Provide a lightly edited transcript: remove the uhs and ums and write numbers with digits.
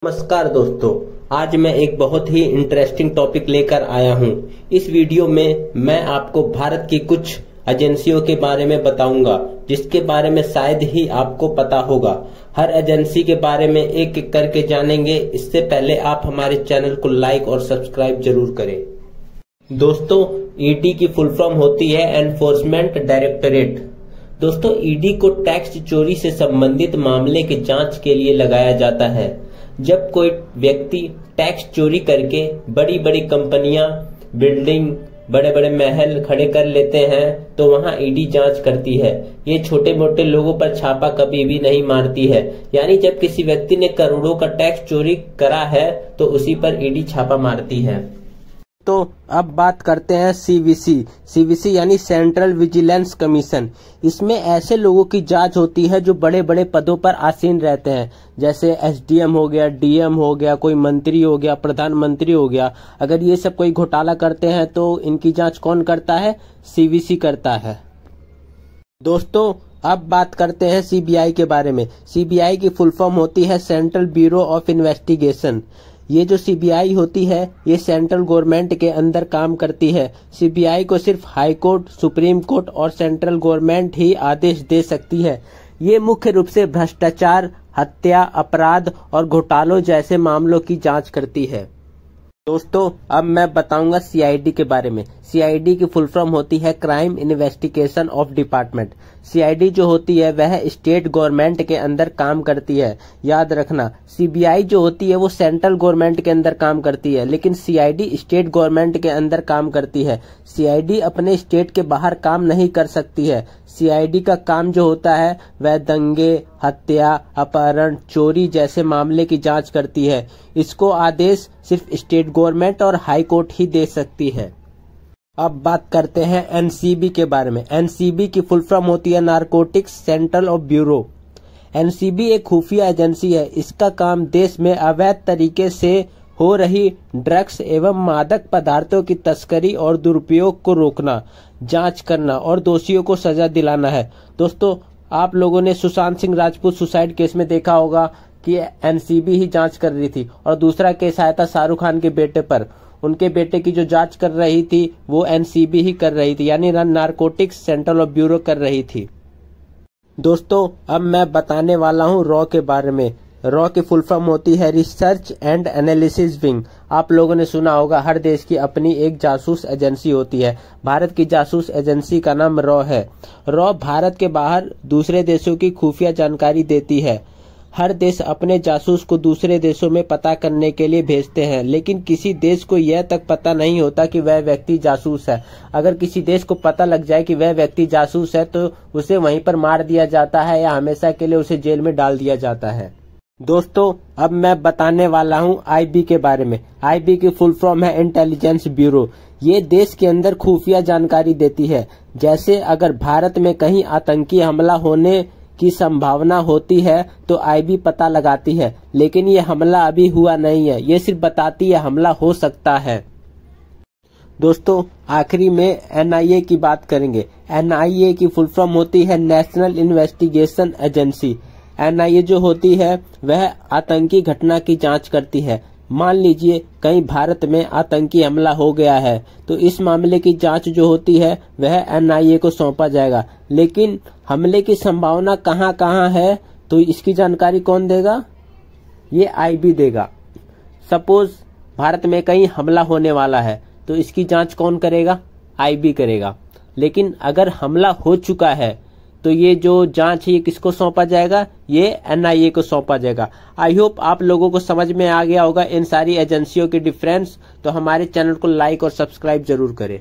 नमस्कार दोस्तों, आज मैं एक बहुत ही इंटरेस्टिंग टॉपिक लेकर आया हूं। इस वीडियो में मैं आपको भारत की कुछ एजेंसियों के बारे में बताऊंगा, जिसके बारे में शायद ही आपको पता होगा। हर एजेंसी के बारे में एक एक करके जानेंगे। इससे पहले आप हमारे चैनल को लाइक और सब्सक्राइब जरूर करें। दोस्तों, ईडी की फुल फॉर्म होती है एनफोर्समेंट डायरेक्टरेट। दोस्तों, ईडी को टैक्स चोरी से संबंधित मामले की जांच के लिए लगाया जाता है। जब कोई व्यक्ति टैक्स चोरी करके बड़ी बड़ी कंपनियां, बिल्डिंग, बड़े बड़े महल खड़े कर लेते हैं तो वहां ईडी जांच करती है। ये छोटे मोटे लोगों पर छापा कभी भी नहीं मारती है। यानी जब किसी व्यक्ति ने करोड़ों का टैक्स चोरी करा है तो उसी पर ईडी छापा मारती है। तो अब बात करते हैं सीवीसी यानी सेंट्रल विजिलेंस कमीशन। इसमें ऐसे लोगों की जांच होती है जो बड़े बड़े पदों पर आसीन रहते हैं, जैसे एसडीएम हो गया, डीएम हो गया, कोई मंत्री हो गया, प्रधानमंत्री हो गया। अगर ये सब कोई घोटाला करते हैं तो इनकी जांच कौन करता है? सीवीसी करता है। दोस्तों, अब बात करते हैं सीबीआई के बारे में। सीबीआई की फुल फॉर्म होती है सेंट्रल ब्यूरो ऑफ इन्वेस्टिगेशन। ये जो सीबीआई होती है ये सेंट्रल गवर्नमेंट के अंदर काम करती है। सीबीआई को सिर्फ हाई कोर्ट, सुप्रीम कोर्ट और सेंट्रल गवर्नमेंट ही आदेश दे सकती है। ये मुख्य रूप से भ्रष्टाचार, हत्या, अपराध और घोटालों जैसे मामलों की जांच करती है। दोस्तों, अब मैं बताऊंगा सीआईडी के बारे में। सीआईडी की फुल फॉर्म होती है crime investigation of department. CID जो होती है वह स्टेट गवर्नमेंट के अंदर काम करती है। याद रखना, सीबीआई जो होती है वो सेंट्रल गवर्नमेंट के अंदर काम करती है, लेकिन सीआईडी स्टेट गवर्नमेंट के अंदर काम करती है। सीआईडी अपने स्टेट के बाहर काम नहीं कर सकती है। सीआईडी का काम जो होता है वह दंगे, हत्या, अपहरण, चोरी जैसे मामले की जांच करती है। इसको आदेश सिर्फ स्टेट गवर्नमेंट और हाई कोर्ट ही दे सकती है। अब बात करते हैं एनसीबी के बारे में। एनसीबी की फुल फॉर्म होती है narcotics central of bureau. NCB एक खुफिया एजेंसी है। इसका काम देश में अवैध तरीके से हो रही ड्रग्स एवं मादक पदार्थों की तस्करी और दुरुपयोग को रोकना, जांच करना और दोषियों को सजा दिलाना है। दोस्तों, आप लोगों ने सुशांत सिंह राजपूत सुसाइड केस में देखा होगा कि एनसीबी ही जांच कर रही थी, और दूसरा केस आया था शाहरुख खान के बेटे पर। उनके बेटे की जो जांच कर रही थी वो एनसीबी ही कर रही थी, यानी नारकोटिक्स सेंट्रल ऑफ ब्यूरो कर रही थी। दोस्तों, अब मैं बताने वाला हूँ रॉ के बारे में। रॉ की फुल फॉर्म होती है रिसर्च एंड एनालिसिस विंग। आप लोगों ने सुना होगा हर देश की अपनी एक जासूस एजेंसी होती है। भारत की जासूस एजेंसी का नाम रॉ है। रॉ भारत के बाहर दूसरे देशों की खुफिया जानकारी देती है। हर देश अपने जासूस को दूसरे देशों में पता करने के लिए भेजते हैं, लेकिन किसी देश को यह तक पता नहीं होता कि वह व्यक्ति जासूस है। अगर किसी देश को पता लग जाए कि वह व्यक्ति जासूस है तो उसे वहीं पर मार दिया जाता है या हमेशा के लिए उसे जेल में डाल दिया जाता है। दोस्तों, अब मैं बताने वाला हूँ आईबी के बारे में। आईबी की फुल फॉर्म है इंटेलिजेंस ब्यूरो। ये देश के अंदर खुफिया जानकारी देती है। जैसे अगर भारत में कहीं आतंकी हमला होने की संभावना होती है तो आईबी पता लगाती है, लेकिन ये हमला अभी हुआ नहीं है। ये सिर्फ बताती है हमला हो सकता है। दोस्तों, आखिरी में एनआईए की बात करेंगे। एनआईए की फुल फॉर्म होती है नेशनल इन्वेस्टिगेशन एजेंसी। एनआईए जो होती है वह आतंकी घटना की जांच करती है। मान लीजिए कहीं भारत में आतंकी हमला हो गया है तो इस मामले की जांच जो होती है वह एनआईए को सौंपा जाएगा। लेकिन हमले की संभावना कहां कहां है तो इसकी जानकारी कौन देगा? ये आईबी देगा। सपोज भारत में कहीं हमला होने वाला है तो इसकी जांच कौन करेगा? आईबी करेगा। लेकिन अगर हमला हो चुका है तो ये जो जांच है ये किसको सौंपा जाएगा? ये एनआईए को सौंपा जाएगा। आई होप आप लोगों को समझ में आ गया होगा इन सारी एजेंसियों की डिफरेंस। तो हमारे चैनल को लाइक और सब्सक्राइब जरूर करें।